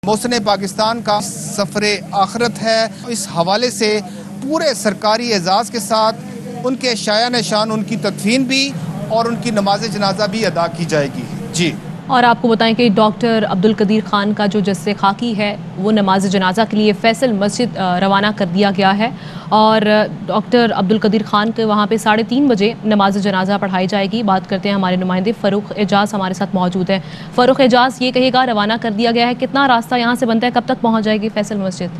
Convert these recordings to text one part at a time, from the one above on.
मोहसिन पाकिस्तान का सफ़र आखरत है। इस हवाले से पूरे सरकारी एजाज़ के साथ उनके शायान शान उनकी तदफीन भी और उनकी नमाज जनाजा भी अदा की जाएगी। जी, और आपको बताएं कि डॉक्टर अब्दुल कदीर खान का जो जस्से खाकी है वो नमाज जनाजा के लिए फैसल मस्जिद रवाना कर दिया गया है और डॉक्टर अब्दुल कदीर खान के वहाँ पे 3:30 बजे नमाज जनाजा पढ़ाई जाएगी। बात करते हैं हमारे नुमाइंदे फ़ारूक एजाज हमारे साथ मौजूद है। फ़ारूक एजाज, ये कहेगा रवाना कर दिया गया है, कितना रास्ता यहाँ से बनता है, कब तक पहुँच जाएगी फैसल मस्जिद?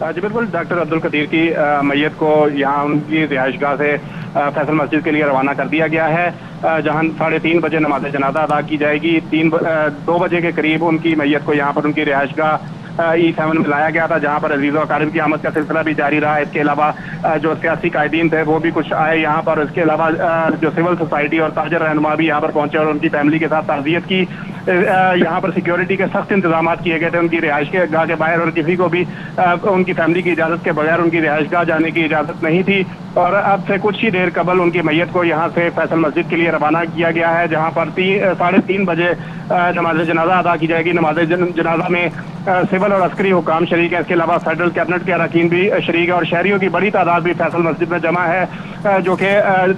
जी बिल्कुल, डॉक्टर अब्दुल कदीर की मैयत को यहाँ उनकी रिहाइशगाह से फैसल मस्जिद के लिए रवाना कर दिया गया है, जहाँ 3:30 बजे नमाज जनाजा अदा की जाएगी। 2 बजे के करीब उनकी मैयत को यहाँ पर उनकी रिहाइशगाह E7 में लाया गया था, जहाँ पर अजीज़ व अकारिब की आमद का सिलसिला भी जारी रहा। इसके अलावा जो सियासी कायदीन थे वो भी कुछ आए यहाँ पर। इसके अलावा जो सिविल सोसाइटी और ताजर रहनुमा भी यहाँ पर पहुंचे और उनकी फैमिली के साथ ताज़ियत की। यहाँ पर सिक्योरिटी के सख्त इंतजाम किए गए थे उनकी रिहाइश के गाह के बाहर, और किसी को भी उनकी फैमिली की इजाज़त के बगैर उनकी रिहाइश गाह जाने की इजाज़त नहीं थी। और अब से कुछ ही देर कबल उनकी मैयत को यहाँ से फैसल मस्जिद के लिए रवाना किया गया है, जहाँ पर 3:30 बजे नमाज जनाजा अदा की जाएगी। नमाज जनाजा में सिविल और अस्करी हुकाम शरीक है। इसके अलावा फेडरल कैबिनेट के अरकान भी शरीक है और शहरियों की बड़ी तादाद भी फैसल मस्जिद में जमा है, जो कि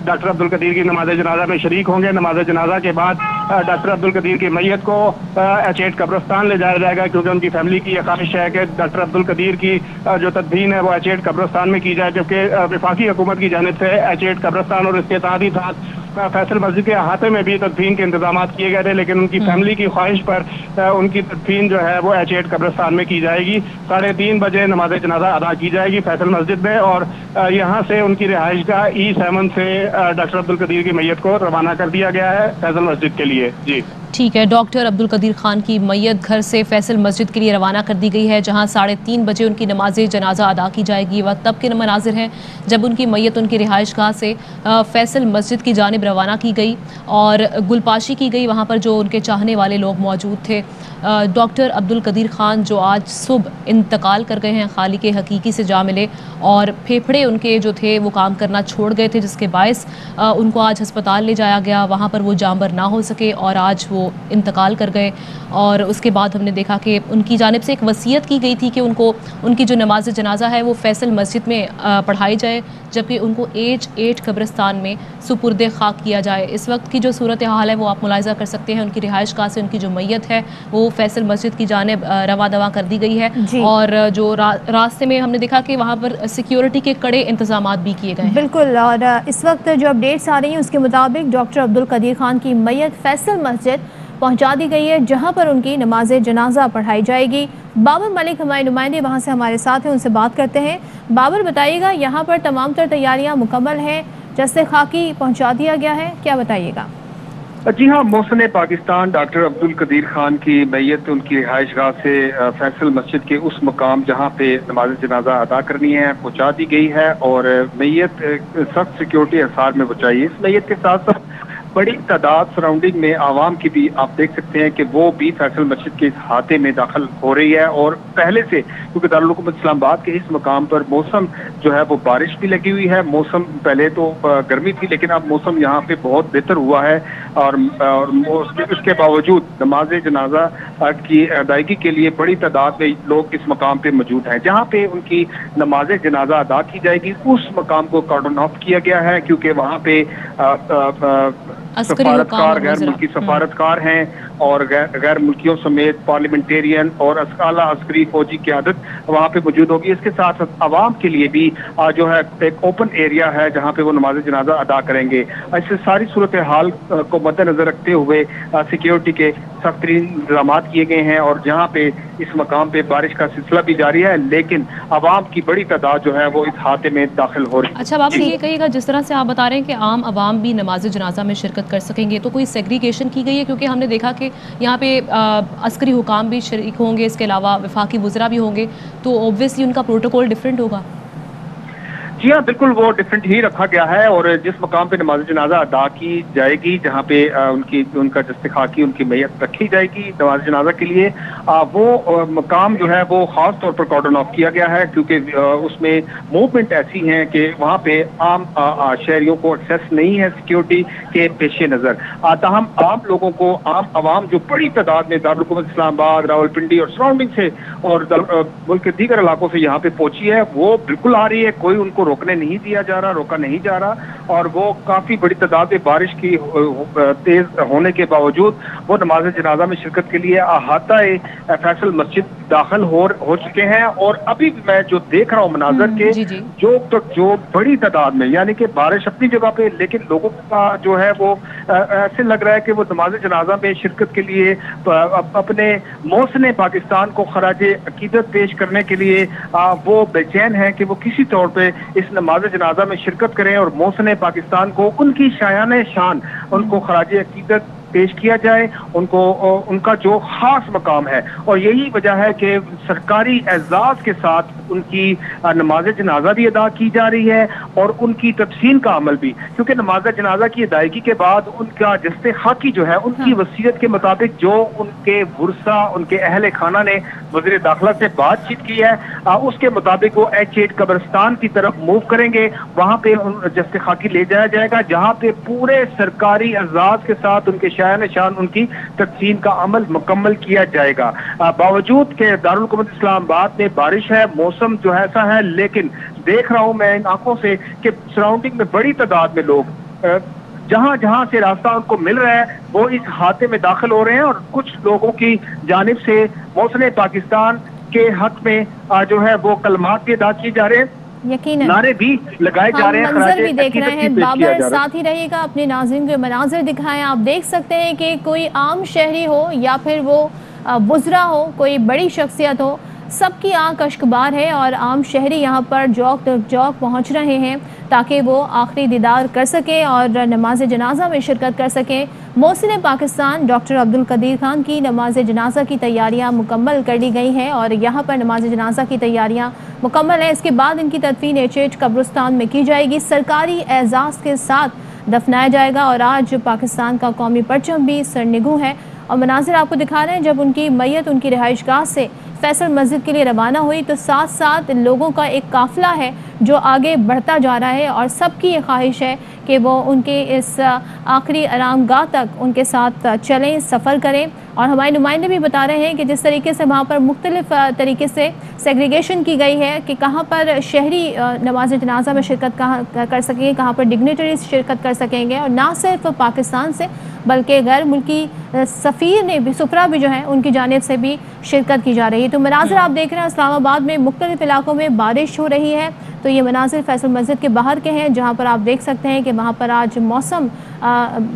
डॉक्टर अब्दुल कदीर की नमाज जनाजा में शरीक होंगे। नमाज जनाजा के बाद डॉक्टर अब्दुल कदीर की मैयत को H8 कब्रिस्तान ले जाया जाएगा, क्योंकि उनकी फैमिली की यह ख्वाहिश है कि डॉक्टर अब्दुल कदीर की जो तदफीन है वो H8 कब्रिस्तान में की जाए, जबकि वफाकी हुकूमत की जानिब से H8 कब्रिस्तान और इसके साथ ही साथ फैसल मस्जिद के अहाते में भी तदफीन के इंतजाम किए गए थे, लेकिन उनकी फैमिली की ख्वाहिश पर उनकी तदफीन जो है वो H8 कब्रिस्तान में की जाएगी। 3:30 बजे नमाज जनाजा अदा की जाएगी फैसल मस्जिद में, और यहाँ से उनकी रिहाइशगाह E7 से डॉक्टर अब्दुल कदीर की मैयत को रवाना कर दिया गया है फैसल मस्जिद के लिए। जी ठीक है, डॉक्टर अब्दुल कदीर खान की मैयत घर से फैसल मस्जिद के लिए रवाना कर दी गई है, जहां 3:30 बजे उनकी नमाज जनाजा अदा की जाएगी। वह तब के मनाजिर हैं जब उनकी मैयत उनकी रिहाइशगाह से फैसल मस्जिद की जानिब रवाना की गई और गुलपाशी की गई। वहां पर जो उनके चाहने वाले लोग मौजूद थे। डॉक्टर अब्दुल कदीर खान जो आज सुबह इंतकाल कर गए हैं, खालिक हकीकी से जा मिले और फेफड़े उनके जो थे वो काम करना छोड़ गए थे, जिसके बायस उनको आज अस्पताल ले जाया गया। वहाँ पर वो जानबर ना हो सके और आज वो इंतकाल कर गए। और उसके बाद हमने देखा कि उनकी जानिब से एक वसीयत की गई थी कि उनको उनकी जो नमाज जनाजा है वो फैसल मस्जिद में पढ़ाई जाए, जबकि उनको H8 कब्रिस्तान में सुपुर्द खाक किया जाए। इस वक्त की जो सूरत हाल है वो आप मुलाहिजा कर सकते हैं। उनकी रिहाइशगाह से उनकी जो मैयत है वो फैसल मस्जिद की जानिब रवा दवा कर दी गई है, और जो रास्ते में हमने देखा कि वहाँ पर सिक्योरिटी के कड़े इंतजाम भी किए गए हैं। बिल्कुल, और इस वक्त जो अपडेट्स आ रही हैं उसके मुताबिक डॉक्टर अब्दुल कदीर खान की मैयत फैसल मस्जिद पहुंचा दी गई है, जहां पर उनकी नमाज जनाजा पढ़ाई जाएगी। बाबर मलिक हमारे नुमाइंदे वहां से हमारे साथ हैं, उनसे बात करते हैं। बाबर, बताइएगा, यहाँ पर तमाम तर तैयारियां मुकम्मल हैं, जस्से खाकी पहुंचा दिया गया है, क्या बताइएगा? जी हाँ, मोहसिन पाकिस्तान डॉक्टर अब्दुल कदीर खान की मैयत उनकी रिहाइशगाह से फैसल मस्जिद के उस मकाम जहाँ पे नमाज जनाजा अदा करनी है पहुँचा दी गई है, और मैयत सख्त सिक्योरिटी असार में पहुँचाई है। इस मैयत के साथ साथ बड़ी तादाद सराउंडिंग में आवाम की भी आप देख सकते हैं कि वो भी फैसल मस्जिद के इस अहाते में दाखिल हो रही है। और पहले से, क्योंकि दारुल हुकूमत इस्लामाबाद के इस मकाम पर मौसम जो है वो बारिश भी लगी हुई है। मौसम पहले तो गर्मी थी, लेकिन अब मौसम यहाँ पे बहुत बेहतर हुआ है, और उसके बावजूद नमाज जनाजा की अदायगी के लिए बड़ी तादाद में लोग इस मकाम पे मौजूद हैं। जहाँ पे उनकी नमाज जनाजा अदा की जाएगी उस मकाम को कार्डन ऑफ किया गया है, क्योंकि वहाँ पे सफारतकार, गैर मुल्की सफारतकार हैं और गैर मुल्कियों समेत पार्लियामेंटेरियन और आला अस्करी फौजी क़यादत वहाँ पे मौजूद होगी। इसके साथ साथ आवाम के लिए भी जो है एक ओपन एरिया है जहाँ पे वो नमाज जनाजा अदा करेंगे। ऐसे सारी सूरत हाल को मद्देनजर रखते हुए सिक्योरिटी के सख्त इंतजाम किए गए हैं, और जहाँ पे इस मकाम पे बारिश का सिलसिला भी जारी है, लेकिन आवाम की बड़ी तादाद जो है वो इस हाते में दाखिल हो रही है। अच्छा बाबू, ये कहिएगा, जिस तरह से आप बता रहे हैं कि आम आवाम भी नमाज जनाजा में शिरकत कर सकेंगे, तो कोई सेग्रीगेशन की गई है? क्योंकि हमने देखा कि यहाँ पे अस्करी हुकाम भी शरीक होंगे, इसके अलावा वफाकी वज़रा भी होंगे, तो ऑब्वियसली उनका प्रोटोकॉल डिफरेंट होगा। جی हाँ, बिल्कुल वो डिफरेंट ही रखा गया है और जिस मकाम पे नमाज जनाजा अदा की जाएगी, जहाँ पे उनका दस्तखाकी उनकी मैयत रखी जाएगी नमाज जनाजा के लिए, वो मकाम जो है वो खास तौर पर कॉर्डन ऑफ किया गया है, क्योंकि उसमें मूवमेंट ऐसी है कि वहाँ पे आम शहरियों को एक्सेस नहीं है सिक्योरिटी के पेश नज़र। ताहम आम लोगों को, आम आवाम जो बड़ी तादाद में दारुल हुकूमत इस्लामाबाद, रावलपिंडी और सराउंडिंग से और मुल्क के दीगर इलाकों से यहाँ पे पहुंची है, वो बिल्कुल आ रही है, कोई उनको रोकने नहीं दिया जा रहा, रोका नहीं जा रहा। और वो काफी बड़ी तादाद में बारिश की तेज होने के बावजूद वो नमाज जनाजा में शिरकत के लिए अहाता फैसल मस्जिद दाखिल हो चुके हैं। और अभी मैं जो देख रहा हूँ मनाजर के जो बड़ी तादाद में, यानी कि बारिश अपनी जगह पे, लेकिन लोगों का जो है वो ऐसे लग रहा है कि वो नमाज जनाजा में शिरकत के लिए अपने मोहसिन पाकिस्तान को खराज अकीदत पेश करने के लिए वो बेचैन है कि वो किसी तौर पे इस नमाज जनाजा में शिरकत करें और मोहसिन पाकिस्तान को उनकी शायान शान उनको खराज अकीदत पेश किया जाए, उनको उनका जो खास मकाम है। और यही वजह है कि सरकारी एजाज के साथ उनकी नमाज जनाजा भी अदा की जा रही है और उनकी तदफीन का अमल भी, क्योंकि नमाज जनाजा की अदायगी के बाद उनका दस्तखाकी जो है उनकी वसीयत के मुताबिक जो उनके वर्सा, उनके अहले खाना ने वज़ीर दाखिला से बातचीत की है, उसके मुताबिक वो H8 कब्रिस्तान की तरफ मूव करेंगे। वहाँ पे दस्तखाकी ले जाया जाएगा, जहाँ पे पूरे सरकारी एजाज के साथ उनके शान उनकी तदफीन का अमल मुकम्मल किया जाएगा। बावजूद के दारुल हुकूमत इस्लामाबाद में बारिश है, मौसम जो है ऐसा है, लेकिन देख रहा हूं मैं इन आंखों से कि सराउंडिंग में बड़ी तादाद में लोग जहां जहां से रास्ता उनको मिल रहा है वो इस हादसे में दाखिल हो रहे हैं। और कुछ लोगों की जानिब से मोहसिन पाकिस्तान के हक में जो है वो कलमात भी अदा किए जा रहे हैं, यकीनन नारे भी लगाए जा रहे हैं, मंजर भी देख रहे हैं। बाबर साथ ही रहिएगा, अपने नाज़रीन को मनाजिर दिखाएं। आप देख सकते हैं कि कोई आम शहरी हो या फिर वो बुज़रा हो, कोई बड़ी शख्सियत हो, सबकी आंख अश्कबार है और आम शहरी यहाँ पर जौक पहुँच रहे हैं ताकि वो आखिरी दीदार कर सकें और नमाज जनाजा में शिरकत कर सकें। मोहसिन पाकिस्तान डॉक्टर अब्दुल कदीर खान की नमाज जनाजा की तैयारियां मुकम्मल कर ली गई हैं और यहाँ पर नमाज जनाजा की तैयारियां मुकम्मल हैं। इसके बाद इनकी तदफीन H8 कब्रिस्तान में की जाएगी, सरकारी एजाज़ के साथ दफनाया जाएगा। और आज पाकिस्तान का कौमी परचम भी सरनिगू है और मनाजिर आपको दिखा रहे हैं। जब उनकी मैयत उनकी रिहाइशगाह से फैसल मस्जिद के लिए रवाना हुई तो साथ साथ लोगों का एक काफ़िला है जो आगे बढ़ता जा रहा है और सबकी ये ख्वाहिश है कि वो उनके इस आखिरी आरामगाह तक उनके साथ चलें, सफ़र करें। और हमारे नुमाइंदे भी बता रहे हैं कि जिस तरीके से वहाँ पर मुख्तलिफ तरीके से सेग्रीगेशन की गई है कि कहाँ पर शहरी नमाज जनाजा में शिरकत कर सकेंगे, कहाँ पर डिग्नेटरीज शिरकत कर सकेंगे, और ना सिर्फ पाकिस्तान से बल्कि गैर मुल्की सफ़ीर ने भी, सुफरा भी जो है उनकी जानिब से भी शिरकत की जा रही है। तो मनाजिर आप देख रहे हैं इस्लामाबाद में मुख्तलिफ इलाकों में बारिश हो रही है। तो ये मनाजिर फैसल मस्जिद के बाहर के हैं जहाँ पर आप देख सकते हैं कि वहाँ पर आज मौसम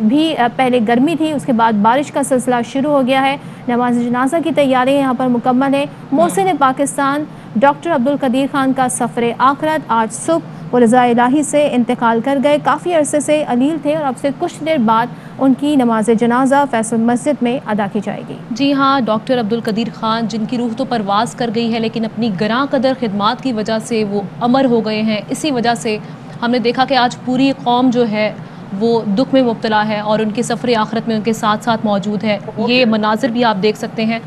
भी पहले गर्मी थी, उसके बाद बारिश का सिलसिला शुरू हो गया है। नमाज जनाजा की तैयारी यहाँ पर मुकम्मल है। मोहसिन पाकिस्तान डॉक्टर अब्दुल कदीर खान का सफ़र आखिरत आज सुबह वो रज़ा इलाही से इंतकाल कर गए। काफ़ी अरसे से अलील थे और अब से कुछ देर बाद उनकी नमाज जनाजा फैसल मस्जिद में अदा की जाएगी। जी हाँ, डॉक्टर अब्दुल कदीर खान जिनकी रूह तो परवाज़ कर गई है लेकिन अपनी गरां कदर खिदमात की वजह से वो अमर हो गए हैं। इसी वजह से हमने देखा कि आज पूरी कौम जो है वो दुख में मुब्तला है और उनके सफ़र आखिरत में उनके साथ साथ मौजूद है। ये मनाजिर भी आप देख सकते हैं,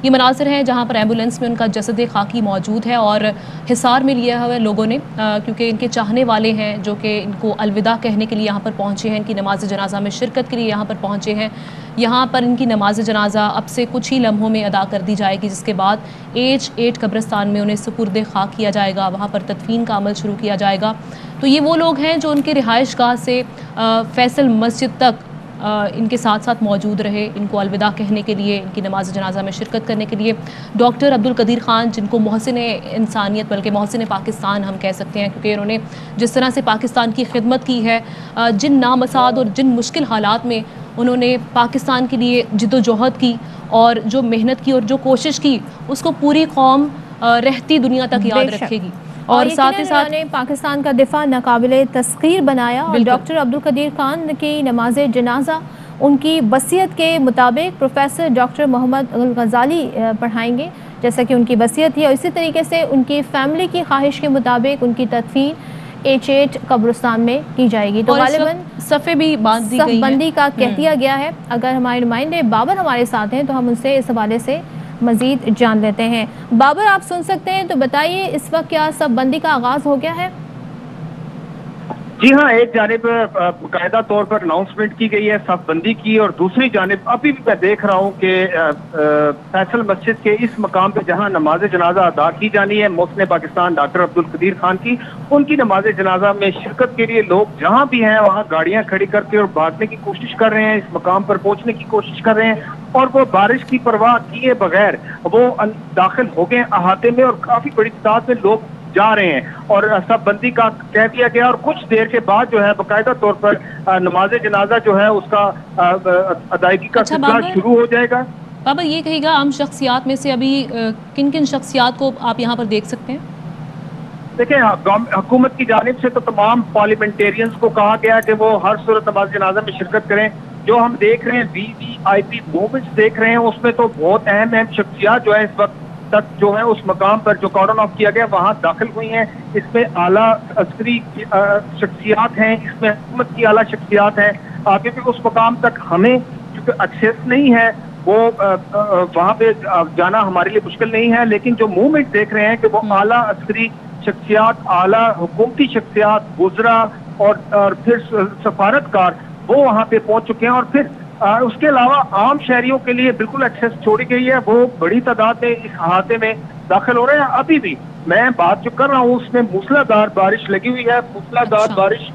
ये मनाजिर हैं जहाँ पर एम्बुलेंस में उनका जसद खाकी मौजूद है और हिसार में लिया हुआ है लोगों ने, क्योंकि इनके चाहने वाले हैं जो कि इनको अलविदा कहने के लिए यहाँ पर पहुँचे हैं, इनकी नमाज जनाजा में शिरकत के लिए यहाँ पर पहुँचे हैं। यहाँ पर इनकी नमाज जनाजा अब से कुछ ही लम्हों में अदा कर दी जाएगी, जिसके बाद H8 कब्रिस्तान में उन्हें सुपुर्द खाक किया जाएगा, वहाँ पर तदफीन का अमल शुरू किया जाएगा। तो ये वो लोग हैं जो उनके रिहाइशगाह से फैसल मस्जिद तक इनके साथ साथ मौजूद रहे, इनको अलविदा कहने के लिए, इनकी नमाज जनाजा में शिरकत करने के लिए। डॉक्टर अब्दुल कदीर खान जिनको मोहसिन इंसानियत बल्कि मोहसिन पाकिस्तान हम कह सकते हैं, क्योंकि इन्होंने जिस तरह से पाकिस्तान की खिदमत की है, जिन नामसाद और जिन मुश्किल हालात में उन्होंने पाकिस्तान के लिए जिद्दोजहद की और जो मेहनत की और जो कोशिश की, उसको पूरी कौम रहती दुनिया तक याद रखेगी। और साथ ही साथ ने पाकिस्तान का दिफा नाकाबिले तस्खीर बनाया और डॉक्टर अब्दुल कदीर खान की नमाज जनाजा उनकी वसीयत के मुताबिक प्रोफेसर डॉक्टर मोहम्मद अल गज़ाली पढ़ाएंगे, जैसा कि उनकी वसीयत थी। और इसी तरीके से उनकी फ़ैमिली की ख्वाहिश के मुताबिक उनकी तदफीन H8 कब्रिस्तान में की जाएगी। तो गालिबन सफ़े भी बांध दी गई हैं। बंदी का कह दिया गया है। अगर हमारे नुमाइंदे बाबर हमारे साथ हैं तो हम उनसे इस हवाले से मजीद जान लेते हैं। बाबर, आप सुन सकते हैं, तो बताइए इस वक्त क्या सब बंदी का आगाज हो गया है? जी हाँ, एक जानिब बाकायदा तौर पर अनाउंसमेंट की गई है सब बंदी की, और दूसरी जानिब अभी भी मैं देख रहा हूँ कि फैसल मस्जिद के इस मकाम पे जहाँ नमाज जनाजा अदा की जानी है मोहसिन पाकिस्तान डॉक्टर अब्दुल कदीर खान की, उनकी नमाज जनाजा में शिरकत के लिए लोग जहाँ भी हैं वहाँ गाड़ियाँ खड़ी करके और भागने की कोशिश कर रहे हैं, इस मकाम पर पहुँचने की कोशिश कर रहे हैं, और वो बारिश की परवाह किए बगैर वो दाखिल हो गए अहाते में, और काफी बड़ी तादाद में लोग जा रहे हैं, और सब बंदी का कह दिया गया। और कुछ देर के बाद जो है बाकायदा तौर पर नमाज जनाजा जो है उसका अदायगी का सिलसिला शुरू हो जाएगा। बाबर, ये कहेगा आम शख्सियात में से अभी किन किन शख्सियात को आप यहाँ पर देख सकते हैं? देखिए, हुकूमत की जानिब से तो तमाम पार्लियामेंटेरियंस को कहा गया कि वो हर सूरत नमाज जनाजा में शिरकत करें। जो हम देख रहे हैं VVIP मूवमेंट्स देख रहे हैं, उसमें तो बहुत अहम शख्सियात जो है इस वक्त तक जो है उस मकाम पर जो कॉर्डन ऑफ किया गया वहाँ दाखिल हुई हैं। इसमें आला अस्करी शख्सियात हैं, इसमें हुकूमत की आला शख्सियात हैं। आगे भी उस मकाम तक हमें क्योंकि एक्सेस नहीं है, वो वहाँ पे जाना हमारे लिए मुश्किल नहीं है, लेकिन जो मूवमेंट देख रहे हैं कि वो आला अस्करी शख्सियात, आला हुकूमती शख्सियात, गुजरा और फिर सफारतकार वो वहाँ पे पहुँच चुके हैं, और फिर उसके अलावा आम शहरियों के लिए बिल्कुल एक्सेस छोड़ी गई है। वो बड़ी तादाद में इस अहाते में दाखिल हो रहे हैं। अभी भी मैं बात जो कर रहा हूँ उसमें मूसलाधार बारिश लगी हुई है। मूसलाधार बारिश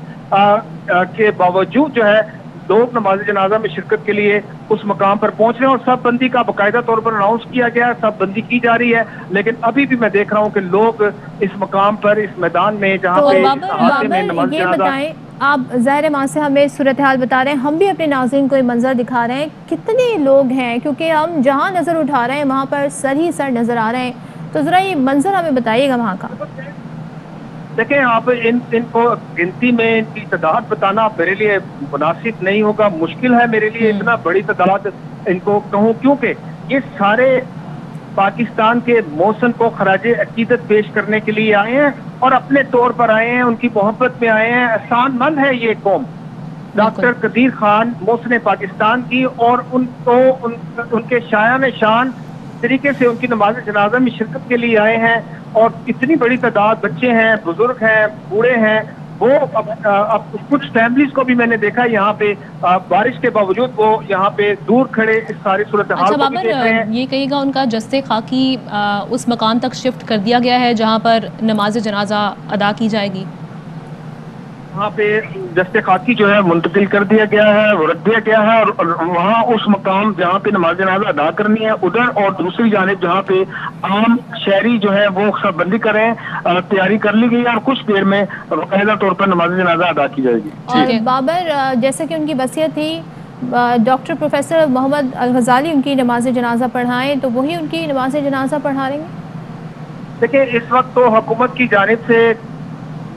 के बावजूद जो है लोग नमाज जनाजा में शिरकत के लिए उस मकाम पर पहुंच रहे हैं, और सब बंदी का बाकायदा तौर पर अनाउंस किया गया है, सब बंदी की जा रही है। लेकिन अभी भी मैं देख रहा हूँ कि लोग इस मकाम पर, इस मैदान में जहाँ पे अहाते में नमाज जनाजा, आप ज़ाहिर मां से हमें सूरत हाल बता रहे हैं, हम भी अपने नाज़रीन को ये मंजर दिखा रहे हैं, कितने लोग हैं, क्योंकि हम जहां नज़र उठा रहे हैं वहां पर सर ही सर नज़र आ रहे हैं। तो ज़रा ये मंजर हमें बताइएगा वहां का। देखें, आप इनको गिनती में इनकी तादाद बताना मेरे लिए मुनासिब नहीं होगा, मुश्किल है मेरे लिए इतना बड़ी तादाद इनको कहूँ, क्योंकि ये सारे पाकिस्तान के मौसम को खराजे अकीदत पेश करने के लिए आए हैं और अपने तौर पर आए हैं, उनकी मोहब्बत में आए हैं। एहसानमंद है ये कौम डॉक्टर कदीर खान मोहसिन पाकिस्तान की, और उनको उनके शायान शान तरीके से उनकी नमाज जनाजा में शिरकत के लिए आए हैं। और इतनी बड़ी तादाद, बच्चे हैं, बुजुर्ग हैं, बूढ़े हैं, वो अब कुछ फैमिलीज को भी मैंने देखा यहाँ पे बारिश के बावजूद वो यहाँ पे दूर खड़े इस सारी सूरत हाल को भी देख रहे हैं। ये कहेगा उनका जस्ते खाकी उस मकाम तक शिफ्ट कर दिया गया है जहाँ पर नमाज जनाजा अदा की जाएगी? वहाँ पे जस्ते खाकी जो है मुंतकिल कर दिया गया है, रख दिया गया है, और वहाँ उस मकाम जहाँ पे नमाज जनाजा अदा करनी है उधर, और दूसरी जानिब जहाँ पे आम शहरी जो है वो सब बंदी करें, तैयारी कर ली गई है, और कुछ देर में बाकायदा तौर पर नमाज जनाजा अदा की जाएगी। और बाबर, जैसे कि उनकी वसीयत थी डॉक्टर प्रोफेसर मोहम्मद अल गजाली उनकी नमाज जनाजा पढ़ाएं, तो वही उनकी नमाज जनाजा पढ़ा लेंगे? देखिए, इस वक्त तो हुकूमत की जानिब से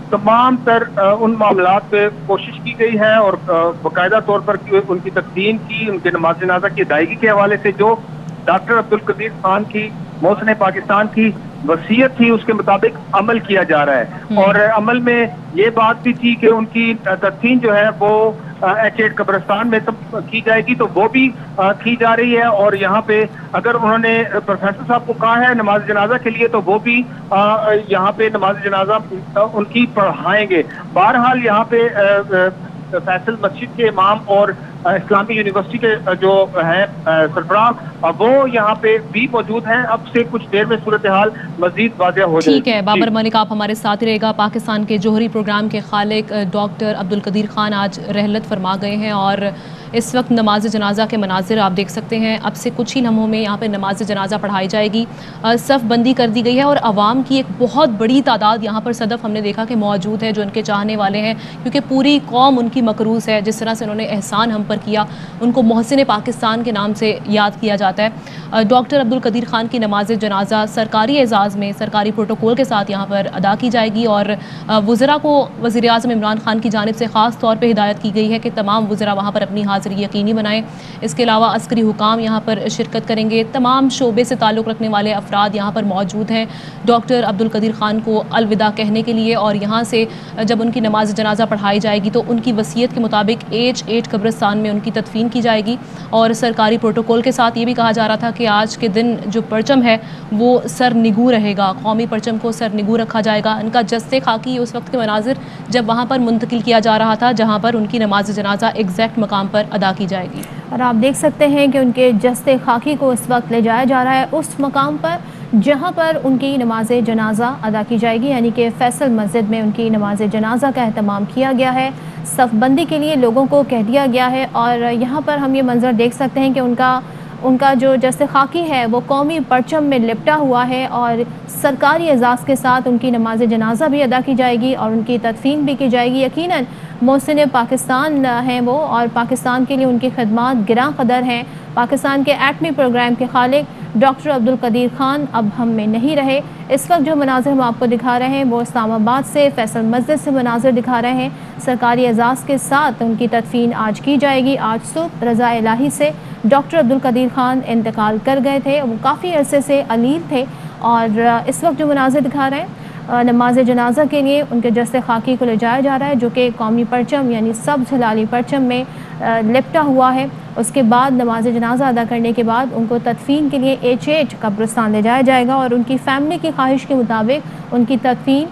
तमाम तर उन मामलात पे कोशिश की गई है, और बाकायदा तौर पर उनकी तकदीम की, उनके नमाज जनाजा की अदायगी के हवाले से जो डॉक्टर अब्दुल कदीर खान की मोहसिन पाकिस्तान की वसीयत थी उसके मुताबिक अमल किया जा रहा है। और अमल में ये बात भी थी कि उनकी तदफीन जो है वो H8 कब्रिस्तान में की जाएगी, तो वो भी की जा रही है। और यहाँ पे अगर उन्होंने प्रोफेसर साहब को कहा है नमाज जनाजा के लिए, तो वो भी यहाँ पे नमाज जनाजा उनकी पढ़ाएंगे। बहरहाल यहाँ पे फैसल मस्जिद के इमाम और इस्लामी यूनिवर्सिटी के जो है सरबराह वो यहाँ पे भी मौजूद हैं। अब से कुछ देर में सूरत हाल मजीद वाज़ेह हो जाएगी। ठीक है बाबर मलिक, आप हमारे साथ ही रहेगा। पाकिस्तान के जोहरी प्रोग्राम के खालिक डॉक्टर अब्दुल कदीर खान आज रहलत फरमा गए हैं, और इस वक्त नमाज जनाजा के मनाजिर आप देख सकते हैं। अब से कुछ ही लम्हों में यहाँ पर नमाज जनाजा पढ़ाई जाएगी, सफ़ बंदी कर दी गई है, और आवाम की एक बहुत बड़ी तादाद यहाँ पर सदफ हमने देखा कि मौजूद है जो उनके चाहने वाले हैं, क्योंकि पूरी कौम उनकी मकरूस है। जिस तरह से उन्होंने एहसान हम पर किया, उनको मोहसिन पाकिस्तान के नाम से याद किया जाता है। डॉक्टर अब्दुल कदीर खान की नमाज जनाजा सरकारी एजाज़ में सरकारी प्रोटोकॉल के साथ यहाँ पर अदा की जाएगी, और वज़रा को वज़ीर आज़म इमरान खान की जानिब से ख़ास तौर पर हिदायत की गई है कि तमाम वज़रा वहाँ पर अपनी हाजिरी यकीनी बनाएं। इसके अलावा अस्करी हुकाम यहाँ पर शिरकत करेंगे। तमाम शोबे से ताल्लुक़ रखने वाले अफराद यहाँ पर मौजूद हैं डॉक्टर अब्दुल कदीर ख़ान को अलविदा कहने के लिए। और यहाँ से जब उनकी नमाज जनाजा पढ़ाई जाएगी तो उनकी वसीयत के मुताबिक H8 कब्रिस्तान में उनकी तदफीन की जाएगी। और सरकारी प्रोटोकॉल के साथ ये भी कहा जा रहा था कि आज के दिन जो परचम है वो सर निगू रहेगा, कौमी परचम को सर निगू रखा जाएगा। इनका जस्ते खाकी उस वक्त के मनाजिर जब वहाँ पर मुंतकिल किया जा रहा था जहाँ पर उनकी नमाज जनाजा एग्जैक्ट मकाम पर अदा की जाएगी। और आप देख सकते हैं कि उनके जस्ते खाकी को इस वक्त ले जाया जा रहा है उस मकाम पर जहाँ पर उनकी नमाज जनाजा अदा की जाएगी, यानी कि फैसल मस्जिद में उनकी नमाज जनाजा का एहतमाम किया गया है। सफ़बंदी के लिए लोगों को कह दिया गया है और यहाँ पर हम ये मंज़र देख सकते हैं कि उनका जो जैसे खाकी है वो कौमी परचम में लिपटा हुआ है और सरकारी एजाज़ के साथ उनकी नमाज जनाजा भी अदा की जाएगी और उनकी तदफीन भी की जाएगी। यकीनन मोहसिन पाकिस्तान हैं वो और पाकिस्तान के लिए उनकी खदमात गिरां क़दर हैं। पाकिस्तान के एटमी प्रोग्राम के खालिक डॉक्टर अब्दुल कदीर ख़ान अब हम में नहीं रहे। इस वक्त जो मनाज़िर हम आपको दिखा रहे हैं वो इस्लामाबाद से फैसल मस्जिद से मनाज़िर दिखा रहे हैं। सरकारी एजाज़ के साथ उनकी तदफीन आज की जाएगी। आज सुबह रज़ा इलाही से डॉक्टर अब्दुल कदीर ख़ान इंतकाल कर गए थे। वो काफ़ी अरसे से अलील थे और इस वक्त जो मनाज़िर दिखा रहे हैं नमाज जनाजा के लिए उनके जस्ते खाकी को ले जाया जा रहा है जो कि कौमी परचम यानी सब्ज़ हिलाली परचम में लिपटा हुआ है। उसके बाद नमाज जनाजा अदा करने के बाद उनको तदफीन के लिए H8 कब्रिस्तान ले जाया जाएगा और उनकी फ़ैमिली की ख्वाहिश के मुताबिक उनकी तदफीन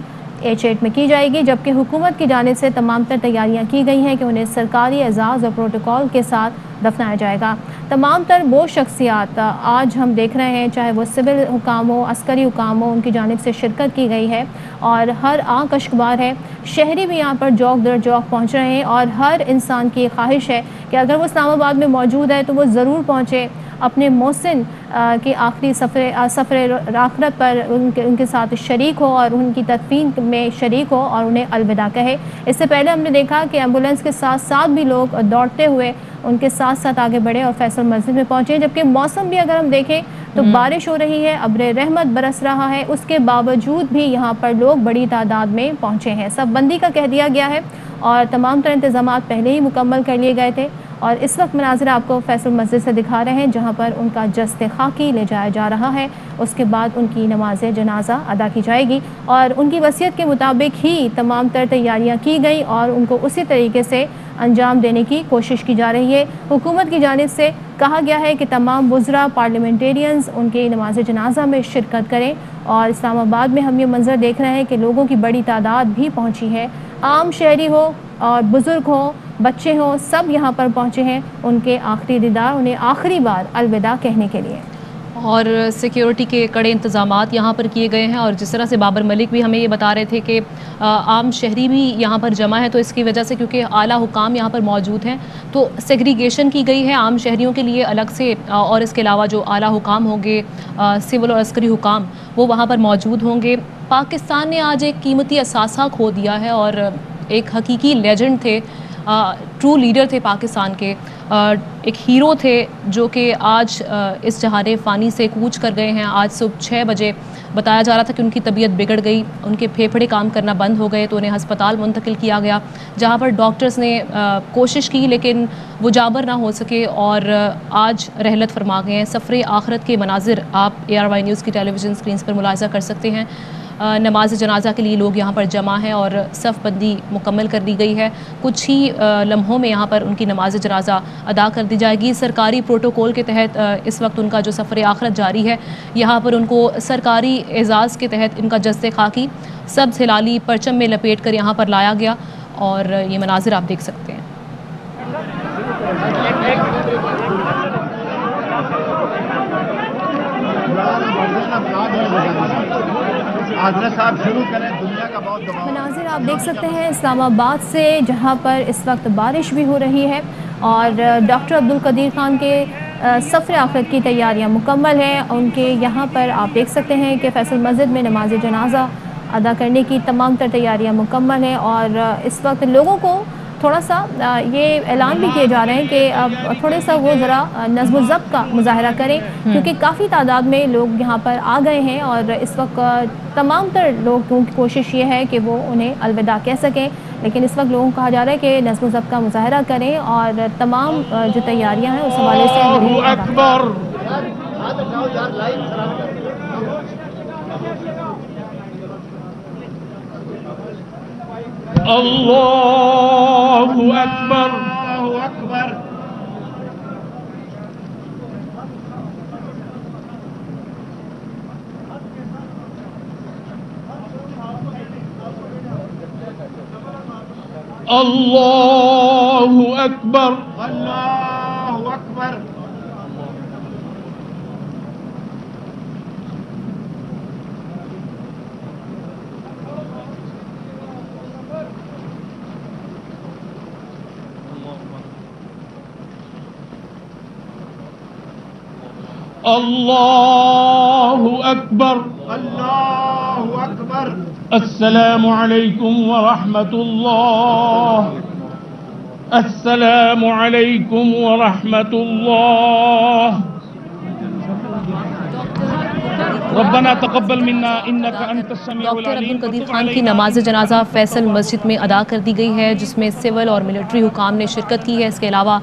H8 में की जाएगी। जबकि हुकूमत की जानिब से तमाम तर तैयारियाँ की गई हैं कि उन्हें सरकारी एजाज़ और प्रोटोकॉल के साथ दफनाया जाएगा। तमाम तर वो शख्सियात आज हम देख रहे हैं चाहे वो सिविल हुकाम हो, अस्करी हुकाम हो, उनकी जानिब से शिरकत की गई है और हर आँख अश्कबार है। शहरी भी यहाँ पर जौक दर जौक पहुँच रहे हैं और हर इंसान की ख्वाहिश है कि अगर वो इस्लामाबाद में मौजूद है तो वो ज़रूर पहुँचे, अपने मोहसिन के आखिरी सफ़र आखिरत पर उनके साथ शरीक हो और उनकी तदफीन में शरीक हो और उन्हें अलविदा कहे। इससे पहले हमने देखा कि एम्बुलेंस के साथ साथ भी लोग दौड़ते हुए उनके साथ साथ आगे बढ़े और फैसल मस्जिद में पहुँचे। जबकि मौसम भी अगर हम देखें तो बारिश हो रही है, अब्र रहमत बरस रहा है, उसके बावजूद भी यहाँ पर लोग बड़ी तादाद में पहुँचे हैं। सब बंदी का कह दिया गया है और तमाम तरह इंतजाम पहले ही मुकम्मल कर लिए गए थे। और इस वक्त मनाज़िर आपको फैसल मस्जिद से दिखा रहे हैं जहाँ पर उनका जस्ते खाकी ले जाया जा रहा है। उसके बाद उनकी नमाज जनाजा अदा की जाएगी और उनकी वसीयत के मुताबिक ही तमाम तर तैयारियाँ की गई और उनको उसी तरीके से अंजाम देने की कोशिश की जा रही है। हुकूमत की जानिब से कहा गया है कि तमाम वुज़रा पार्लियामेंटेरियंस उनके नमाज जनाजा में शिरकत करें और इस्लामाबाद में हम ये मंज़र देख रहे हैं कि लोगों की बड़ी तादाद भी पहुँची है। आम शहरी हो और बुज़ुर्ग हो, बच्चे हों, सब यहाँ पर पहुँचे हैं उनके आखिरी दीदार, उन्हें आखिरी बार अलविदा कहने के लिए। और सिक्योरिटी के कड़े इंतज़ामात यहाँ पर किए गए हैं और जिस तरह से बाबर मलिक भी हमें ये बता रहे थे कि आम शहरी भी यहाँ पर जमा है तो इसकी वजह से क्योंकि आला हुकाम यहाँ पर मौजूद हैं तो सेग्रीगेशन की गई है आम शहरियों के लिए अलग से और इसके अलावा जो आला हुकाम होंगे सिविल और अस्करी हुकाम वो वहाँ पर मौजूद होंगे। पाकिस्तान ने आज एक कीमती असासा खो दिया है और एक हकीकी लेजेंड थे, ट्रू लीडर थे पाकिस्तान के, एक हीरो थे जो कि आज इस जहाने फ़ानी से कूच कर गए हैं। आज सुबह 6 बजे बताया जा रहा था कि उनकी तबीयत बिगड़ गई, उनके फेफड़े काम करना बंद हो गए तो उन्हें हस्पताल मुंतकिल किया गया जहां पर डॉक्टर्स ने कोशिश की लेकिन वो जाबर ना हो सके और आज रहलत फरमा गए हैं। सफ़र आखिरत के मनाजिर आप ARY न्यूज़ की टेलीविज़न स्क्रीन पर मुलाहिज़ा कर सकते हैं। नमाज जनाजा के लिए लोग यहाँ पर जमा हैं और सफ़ बंदी मुकम्मल कर दी गई है। कुछ ही लम्हों में यहाँ पर उनकी नमाज जनाजा अदा कर दी जाएगी। सरकारी प्रोटोकॉल के तहत इस वक्त उनका जो सफ़र आखिरत जारी है, यहाँ पर उनको सरकारी एजाज़ के तहत इनका जस्ते खाकी सब्ज़ हिलाली परचम में लपेट कर यहाँ पर लाया गया और ये मनाजिर आप देख सकते हैं। मनाजिर आप देख सकते हैं इस्लामाबाद से जहां पर इस वक्त बारिश भी हो रही है और डॉक्टर अब्दुल कदीर ख़ान के सफ़र आखिरत की तैयारियां मुकम्मल हैं। उनके यहाँ पर आप देख सकते हैं कि फैसल मस्जिद में नमाज जनाजा अदा करने की तमाम तर तैयारियां मुकम्मल हैं और इस वक्त लोगों को تھوڑا سا یہ اعلان بھی کیے جا رہے ہیں کہ اب تھوڑے سا وہ ذرا نظم و ضبط کا مظاہرہ کریں، کیونکہ کافی تعداد میں لوگ یہاں پر آ گئے ہیں اور اس وقت تمام تر لوگوں کی کوشش یہ ہے کہ وہ انہیں الوداع کہہ سکیں، لیکن اس وقت لوگوں کو کہا جا رہا ہے کہ نظم و ضبط کا مظاہرہ کریں اور تمام جو تیاریاں ہیں اس حوالے سے اللہ اکبر اللہ اکبر اللہ اکبر اللہ اکبر اللہ اکبر اللہ اکبر السلام علیکم ورحمۃ اللہ السلام علیکم ورحمۃ اللہ ربنا تقبل منا انك انت السميع ڈاکٹر العليم عبدالقدیر خان کی نماز جنازہ فیصل مسجد میں ادا کر دی گئی ہے، جس میں سول اور ملٹری حکام نے شرکت کی ہے۔ اس کے علاوہ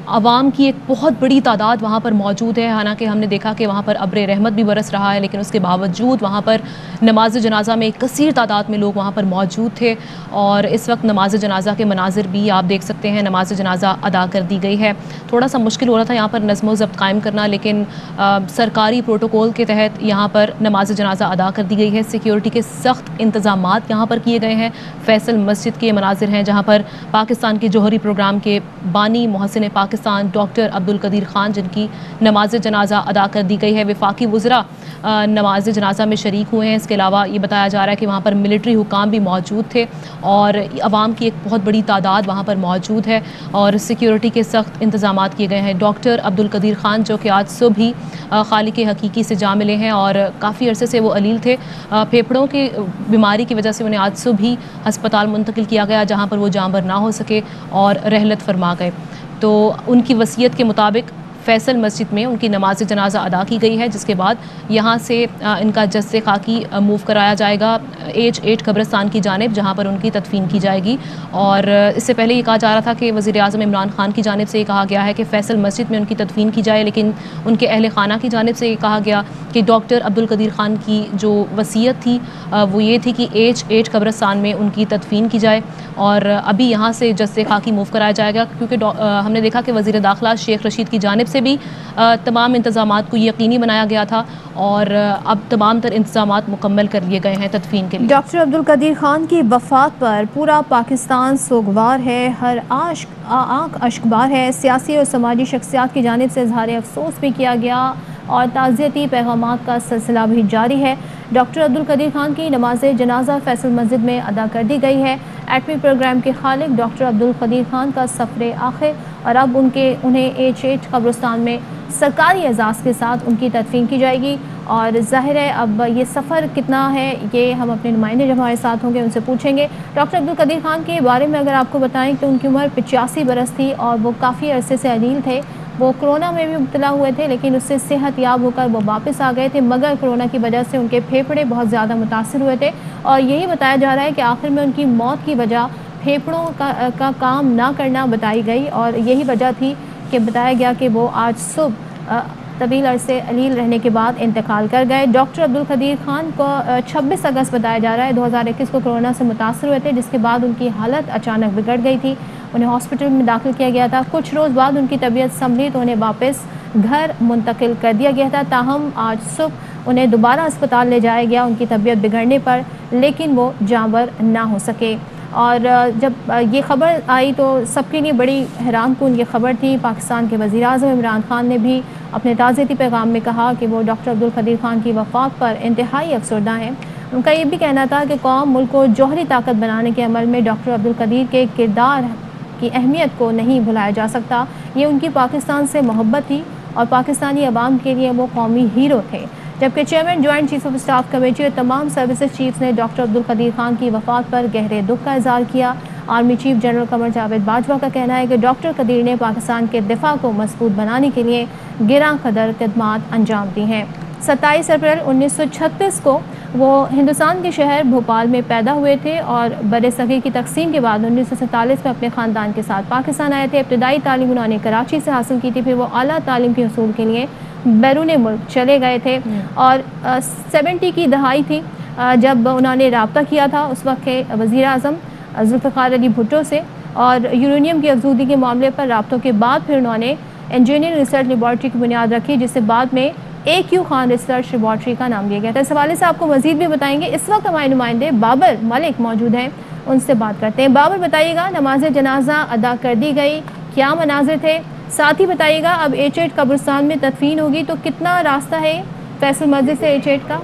عوام کی ایک بہت بڑی تعداد وہاں پر موجود ہے، حالانکہ ہم نے دیکھا کہ وہاں پر ابر رحمت بھی برس رہا ہے، لیکن اس کے باوجود وہاں پر نماز جنازہ میں ایک کثیر تعداد میں لوگ وہاں پر موجود تھے اور اس وقت نماز جنازہ کے مناظر بھی آپ دیکھ سکتے ہیں۔ نماز جنازہ ادا کر دی گئی ہے، تھوڑا سا مشکل ہو رہا تھا یہاں پر نظم و ضبط قائم کرنا، لیکن سرکاری پروٹوکول کے تحت یہاں پر نماز جنازہ ادا کر دی گئی ہے۔ سیکیورٹی کے سخت انتظامات یہاں پر کیے گئے ہیں۔ فیصل مسجد کے مناظر ہیں جہاں پر پاکستان کے جوہری پروگرام کے بانی محسن پاکستان ڈاکٹر عبدالقدیر خان جن کی نماز جنازہ ادا کر دی گئی ہے، وفاقی وزراء نماز جنازہ میں شریک ہوئے ہیں۔ اس کے علاوہ یہ بتایا جا رہا ہے کہ وہاں پر ملٹری حکام بھی موجود تھے اور عوام کی ایک بہت بڑی تعداد وہاں پر موجود ہے اور سیکیورٹی کے سخت انتظامات کیے گئے ہیں۔ ڈاکٹر عبدالقدیر خان جو کہ آج صبح ہی خالق حقیقی سے جا ملے ہیں اور کافی عرصے سے وہ علیل تھے، پھیپھڑوں کی بیماری کی وجہ سے انہیں آج صبح ہی ہسپتال منتقل کیا گیا جہاں پر وہ جانبر نہ ہو سکے اور رحلت فرما گئے۔ تو ان کی وصیت کے مطابق فیصل مسجد میں ان کی نماز جنازہ ادا کی گئی ہے، جس کے بعد یہاں سے ان کا جثہ خاکی موو کرایا جائے گا H8 قبرستان کی جانب، جہاں پر ان کی تدفین کی جائے گی۔ اور اس سے پہلے یہ کہا جا رہا تھا کہ وزیر اعظم عمران خان کی جانب سے یہ کہا گیا ہے کہ فیصل مسجد میں ان کی تدفین کی جائے، لیکن ان کے اہل خانہ کی جانب سے یہ کہا گیا کہ ڈاکٹر عبدالقدیر خان کی جو وصیت تھی وہ یہ تھی کہ H8 قبرستان میں ان کی تدفین کی جائے اور ابھی یہاں سے جثہ خاکی موو کرایا جائے گا، کیونکہ ہم نے دیکھا کہ وزیر داخلہ شیخ رشید کی جانب سے بھی تمام انتظامات کو یقینی بنایا گیا تھا اور اب تمام تر انتظامات مکمل کر لیے گئے ہیں تدفین کے لیے۔ ڈاکٹر عبدالقدیر خان کی وفات پر پورا پاکستان سوگوار ہے، ہر آنکھ اشکبار ہے۔ سیاسی اور سماجی شخصیات کی جانب سے اظہار افسوس بھی کیا گیا اور تعزیتی پیغامات کا سلسلہ بھی جاری ہے۔ ڈاکٹر عبدالقدیر خان کی نماز جنازہ فیصل مسجد میں ادا کر دی گئی ہے۔ ایٹمی پروگرام کے خالق ڈاکٹر عبدالقدیر خان کا سفر آخر اور اب انہیں H8 قبرستان میں سرکاری اعزاز کے ساتھ ان کی تدفین کی جائے گی اور ظاہر ہے اب یہ سفر کتنا ہے یہ ہم اپنے نمائندے جو ہمارے ساتھ ہوں گے ان سے پوچھیں گے۔ ڈاکٹر عبدالقدیر خان کے بارے میں اگر آپ کو بتائیں تو ان کی عمر 85 برس تھی اور وہ کافی عرصے سے علیل تھے، وہ کرونا میں بھی مبتلا ہوئے تھے لیکن اس سے صحت یاب ہو کر وہ واپس آ گئے تھے، مگر کرونا کی وجہ سے ان کے پھیپھڑے بہت زیادہ متاثر ہوئے تھے اور یہی بتایا جا رہا ہے کہ آخر میں ان کی موت کی وجہ پھیپھڑوں کا کام نہ کرنا بتائی گئی اور یہی وجہ تھی کہ بتایا گیا کہ وہ آج صبح طویل عرصے علیل رہنے کے بعد انتقال کر گئے۔ ڈاکٹر عبدالقدیر خان کو 26 اگست بتایا جا رہا ہے 2021 کو کرونا سے متاثر ہوئے تھے، جس کے بعد ان کی حالت اچانک بگڑ گئی تھی، انہیں ہاسپٹل میں داخل کیا گیا تھا۔ کچھ روز بعد ان کی طبیعت سنبھلی تو انہیں واپس گھر منتقل کر دیا گیا تھا، تاہم آج صبح انہیں دوبارہ اسپتال لے جایا گیا ان کی طبیعت بگڑنے پر، لیکن وہ جانور نہ ہو سکے۔ اور جب یہ خبر آئی تو سب کے لیے بڑی حیران کن یہ خبر تھی۔ پاکستان کے وزیر اعظم عمران خان نے بھی اپنے تعزیتی پیغام میں کہا کہ وہ ڈاکٹر عبدالقدیر خان کی وفات پر انتہائی افسردہ ہیں۔ ان کا یہ بھی کہنا تھا کہ قوم ملک کو جوہری طاقت بنانے کے عمل میں ڈاکٹر عبدالقدیر کے کردار کی اہمیت کو نہیں بھلایا جا سکتا، یہ ان کی پاکستان سے محبت تھی اور پاکستانی عوام کے لیے وہ قومی ہیرو تھے۔ جبکہ chairman joint chief of staff committee اور تمام سروسز چیفز نے ڈاکٹر عبدالقدیر خان کی وفات پر گہرے دکھ کا اظہار کیا army chief general Qamar Javed Bajwa का कहना है कि डॉक्टर कदीर ने पाकिस्तान के दिफा को मजबूत बनाने के लिए गिरां कदर खिदमात अंजाम दी हैं। 27 अप्रैल 1936 को वो हिंदुस्तान के शहर भोपाल में पैदा हुए थे और बरे-सग़ीर की तकसीम के बाद 1947 में अपने ख़ानदान के साथ पाकिस्तान आए थे। इब्तदाई तालीम उन्होंने कराची से हासिल की थी, फिर वो आला तालीम के हसूल के लिए बैरून मुल्क चले गए थे और 70 की दहाई थी जब उन्होंने रब्ता किया था उस वक्त के वज़ीर आज़म जुल्फ़िकार अली भुट्टो से, और यूरेनियम की अफजूदी के मामले पर रब्तों के बाद फिर उन्होंने इंजीनियरिंग रिसर्च लेबॉर्ट्री की बुनियाद रखी, जिससे बाद में AQ खान रिसर्च लेबॉर्ट्री का नाम दिया गया था। इस हवाले से आपको मज़ीद भी बताएंगे। इस वक्त हमारे नुमाइंदे बाबर मलिक मौजूद हैं, उनसे बात करते हैं। बाबर, बताइएगा, नमाज जनाजा अदा कर दी गई, क्या मनाजिर थे? साथ ही बताइएगा, अब H8 कब्रिस्तान में तदफीन होगी तो कितना रास्ता है फैसल मस्जिद से H8 का?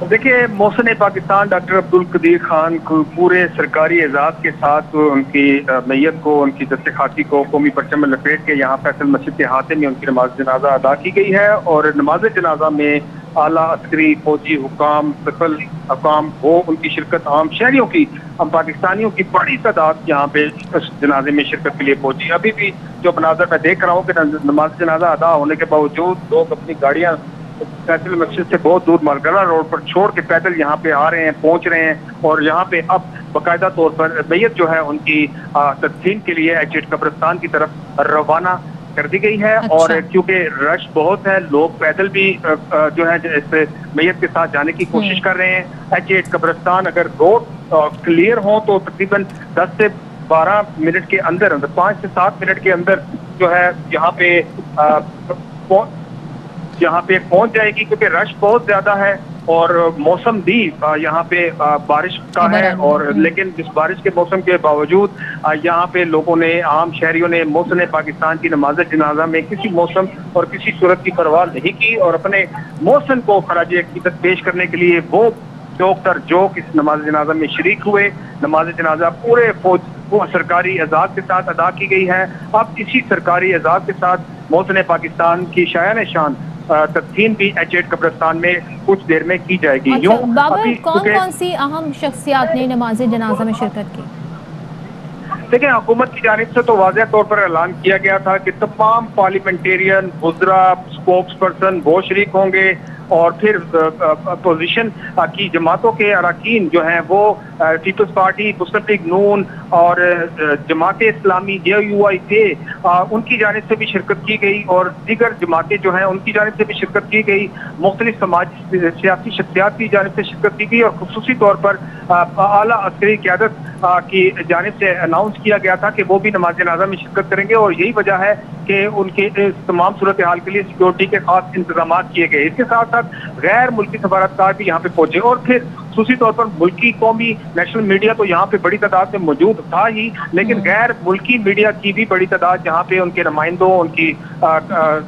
देखिए, मोहसिन पाकिस्तान डॉक्टर अब्दुल कदीर खान को पूरे सरकारी एजाज के साथ उनकी मैयत को, उनकी दस्ते खाकी को कौमी परचम में लपेट के यहाँ फैसल मस्जिद के हाथे में उनकी नमाज जनाजा अदा की गई है। और नमाज जनाजा में आला अस्करी, फौजी हुकाम, सफल हुकाम वो उनकी शिरकत, आम शहरियों की, हम पाकिस्तानियों की बड़ी तादाद यहाँ पे इस जनाजे में शिरकत के लिए पहुंची। अभी भी जो मनाजर मैं देख रहा हूँ कि नमाज जनाजा अदा होने के बावजूद लोग अपनी गाड़ियाँ फैसल मस्जिद से बहुत दूर मारगला रोड पर छोड़ के पैदल यहाँ पे आ रहे हैं, पहुंच रहे हैं। और यहाँ पे अब बाकायदा तौर पर मैयत जो है उनकी तदफीन के लिए H8 कब्रिस्तान की तरफ रवाना कर दी गई है। अच्छा। और क्योंकि रश बहुत है, लोग पैदल भी जो है इस मैयत के साथ जाने की कोशिश कर रहे हैं। H8 कब्रिस्तान अगर रोड क्लियर हो तो तकरीबन 10 से 12 मिनट के अंदर, 5 से 7 मिनट के अंदर जो है यहाँ पे पहुंच जाएगी, क्योंकि रश बहुत ज्यादा है और मौसम भी यहाँ पे बारिश का है। और लेकिन इस बारिश के मौसम के बावजूद यहाँ पे लोगों ने, आम शहरियों ने मोहसिन पाकिस्तान की नमाज जनाजा में किसी मौसम और किसी सूरत की परवाह नहीं की और अपने मोहसिन को खराज अकीदत पेश करने के लिए वो डॉक्टर जोक इस नमाज जनाजा में शरीक हुए। नमाज जनाजा पूरे वो सरकारी एजाज के साथ अदा की गई है। अब इसी सरकारी एजाज के साथ मोहसिन पाकिस्तान की शायान शान तदफीन भी H8 कब्रिस्तान में कुछ देर में की जाएगी। अच्छा, बाबर, कौन सी अहम शख्सियात ने नमाज जनाजा में शिरकत की? देखिए, हुकूमत की जानिब से तो वाज़ेह तौर पर ऐलान किया गया था कि तमाम पार्लियामेंटेरियन, वुज़रा, स्पोक्स पर्सन वो शरीक होंगे और फिर अपोजिशन की जमातों के अरकान जो हैं वो पीपल्स पार्टी, मुस्लिम लीग नून और जमात इस्लामी JUI उनकी जानिब से भी शिरकत की गई और दीगर जमातें जो हैं उनकी जानिब से भी शिरकत की गई। मुख्तलिफ सियासी शख्सियात की जानिब से शिरकत की गई और खुसूसी तौर पर आला अस्करी क़यादत की जानिब से अनाउंस किया गया था कि वो भी नमाज जनाजा में शिरकत करेंगे। और यही वजह है कि उनके तमाम सूरत हाल के लिए सिक्योरिटी के खास इंतजाम किए गए। इसके साथ साथ गैर मुल्की सफारतकार भी यहाँ पे पहुंचे और फिर खुसूसी तौर पर मुल्की, कौमी, नेशनल मीडिया तो यहाँ पे बड़ी तादाद में मौजूद था ही, लेकिन गैर मुल्की मीडिया की भी बड़ी तादाद यहाँ पे, उनके नुमाइंदों, उनकी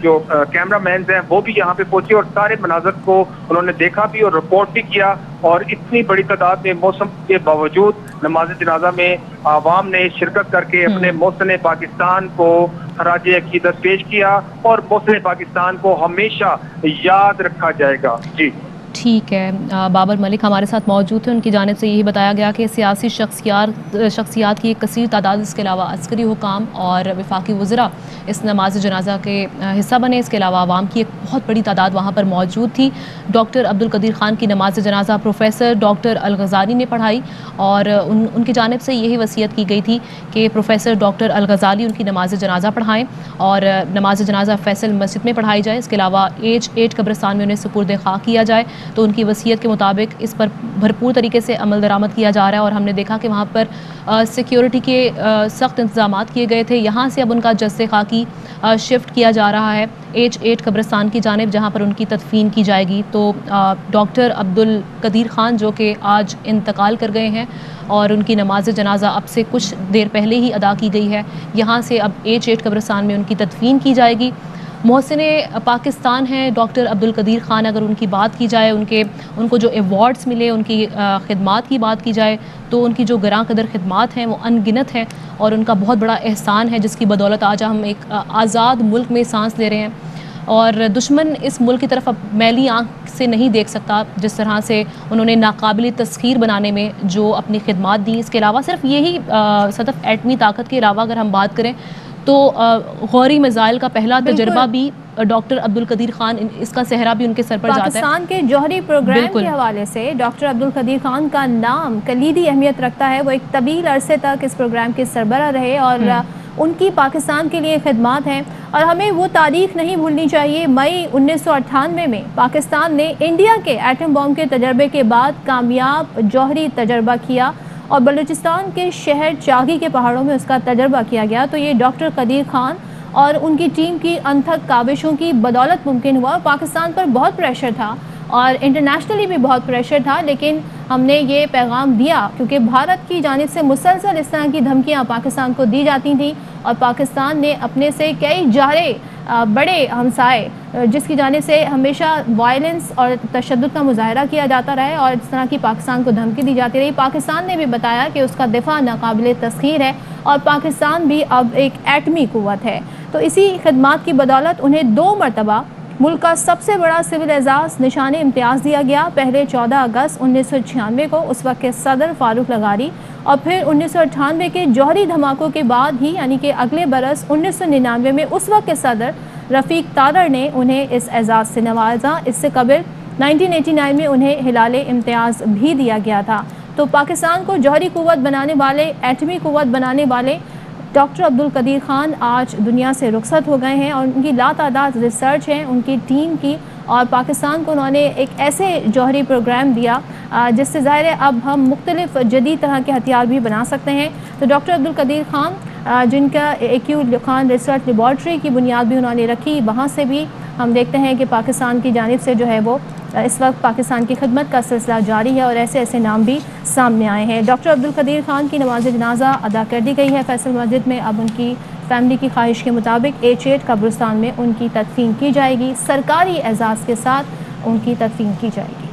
जो कैमरा मैन हैं वो भी यहाँ पे पहुंचे और सारे मनाजर को उन्होंने देखा भी और रिपोर्ट भी किया। और इतनी बड़ी तादाद में मौसम के बावजूद नमाज जनाजा में आवाम ने शिरकत करके अपने मोहसिन पाकिस्तान को खराज अकीदत पेश किया और मोहसिन पाकिस्तान को हमेशा याद रखा जाएगा। जी ठीक है, बाबर मलिक हमारे साथ मौजूद थे। उनकी जानिब से यही बताया गया कि सियासी शख्सियात की एक कसीर तादाद, इसके अलावा अस्करी हुकाम और वफाकी वज़रा इस नमाज जनाजा के हिस्सा बने। इसके अलावा आवाम की एक बहुत बड़ी तादाद वहाँ पर मौजूद थी। डॉक्टर अब्दुल कदीर खान की नमाज जनाजा प्रोफेसर डॉक्टर अल-गज़ाली ने पढ़ाई और उनकी जानिब से यही वसीयत की गई थी कि प्रोफेसर डॉक्टर अल-गज़ाली उनकी नमाज जनाजा पढ़ाएँ और नमाज जनाजा फैसल मस्जिद में पढ़ाई जाए। इसके अलावा H8 कब्रिस्तान में उन्हें सुपुर्द खाक किया जाए। तो उनकी वसीयत के मुताबिक इस पर भरपूर तरीके से अमल दरामद किया जा रहा है और हमने देखा कि वहाँ पर सिक्योरिटी के सख्त इंतजाम किए गए थे। यहाँ से अब उनका जस्से खाकी शिफ्ट किया जा रहा है H8 कब्रिस्तान की जानिब, जहाँ पर उनकी तदफीन की जाएगी। तो डॉक्टर अब्दुल कदीर खान जो कि आज इंतकाल कर गए हैं और उनकी नमाज जनाजा अब से कुछ देर पहले ही अदा की गई है, यहाँ से अब H8 कब्रिस्तान में उनकी तदफीन की जाएगी। मोहसिन पाकिस्तान हैं डॉक्टर अब्दुल कदीर खान, अगर उनकी बात की जाए, उनको जो एवॉर्ड्स मिले, उनकी खिदमात की बात की जाए तो उनकी जो गरां कदर खिदमात हैं वो अनगिनत हैं और उनका बहुत बड़ा एहसान है जिसकी बदौलत आज हम एक आज़ाद मुल्क में सांस ले रहे हैं। اور دشمن اس ملک کی طرف اب میلی آنکھ سے نہیں دیکھ سکتا جس طرح سے انہوں نے ناقابل تسخیر بنانے میں جو اپنی خدمات دی. اس کے علاوہ صرف یہی صرف ایٹمی طاقت کے علاوہ اگر ہم بات کریں تو غوری میزائل کا پہلا تجربہ بھی ڈاکٹر عبدالقدیر خان، اس کا صحرا بھی ان کے سر پر جاتا ہے. پاکستان کے جوہری پروگرام کے حوالے سے ڈاکٹر عبدالقدیر خان کا نام کلیدی اہمیت رکھتا ہے. وہ ایک طویل عرصے تک اس پروگرام کے سربراہ رہے اور ان کی پاکستان کے لیے خدمات ہیں. اور ہمیں وہ تاریخ نہیں بھولنی چاہیے. مئی 1998 میں پاکستان نے انڈیا کے ایٹم بم کے تجربے کے بعد کامیاب جوہری تجربہ کیا اور بلوچستان کے شہر چاگی کے پہاڑوں میں اس کا تجربہ کیا گیا. تو یہ ڈاکٹر قدیر خان اور ان کی ٹیم کی انتھک کاوشوں کی بدولت ممکن ہوا. پاکستان پر بہت پریشر تھا اور انٹرنیشنلی بھی بہت پریشر تھا، لیکن ہم نے یہ پیغام دیا کیونکہ بھارت کی جانب سے مسلسل اس طرح کی دھمکیاں پاکستان کو دی جاتی تھیں اور پاکستان نے اپنے سے کئی جارے بڑے ہمسائے جس کی جانب سے ہمیشہ وائلنس اور تشدد کا مظاہرہ کیا جاتا رہا ہے اور اس طرح کی پاکستان کو دھمکی دی جاتی رہی. پاکستان نے بھی بتایا کہ اس کا دفاع ناقابل تسخیر ہے اور پاکستان بھی اب ایک ایٹمی قوت ہے. تو اسی خدمات کی بدولت انہیں 2 مرتبہ ملک کا سب سے بڑا سول اعزاز نشان امتیاز دیا گیا. پہلے 14 اگست 1996 کو اس وقت کے صدر فاروق لغاری اور پھر 1998 کے جوہری دھماکوں کے بعد ہی یعنی کہ اگلے برس 1999 میں اس وقت کے صدر رفیق تارڑ نے انہیں اس اعزاز سے نوازا. اس سے قبل 1989 میں انہیں ہلال امتیاز بھی دیا گیا تھا. تو پاکستان کو جوہری قوت بنانے والے، ایٹمی قوت بنانے والے ڈاکٹر عبدالقدیر خان آج دنیا سے رخصت ہو گئے ہیں اور ان کی لاتعداد ریسرچ ہیں ان کی ٹیم کی، اور پاکستان کو انہوں نے ایک ایسے جوہری پروگرام دیا جس سے ظاہر ہے اب ہم مختلف جدید طرح کے ہتھیار بھی بنا سکتے ہیں. تو ڈاکٹر عبدالقدیر خان جن کا AQ خان ریسرچ لیبارٹری کی بنیاد بھی انہوں نے رکھی، وہاں سے بھی ہم دیکھتے ہیں کہ پاکستان کی جانب سے جو ہے وہ اس وقت پاکستان کی خدمت کا سلسلہ جاری ہے اور ایسے ایسے نام بھی سامنے آئے ہیں. ڈاکٹر عبدالقدیر خان کی نماز جنازہ ادا کر دی گئی ہے فیصل مسجد میں. اب ان کی فیملی کی خواہش کے مطابق H8 قبرستان میں ان کی تدفین کی جائے گی. سرکاری اعزاز کے ساتھ ان کی تدفین کی جائے گی.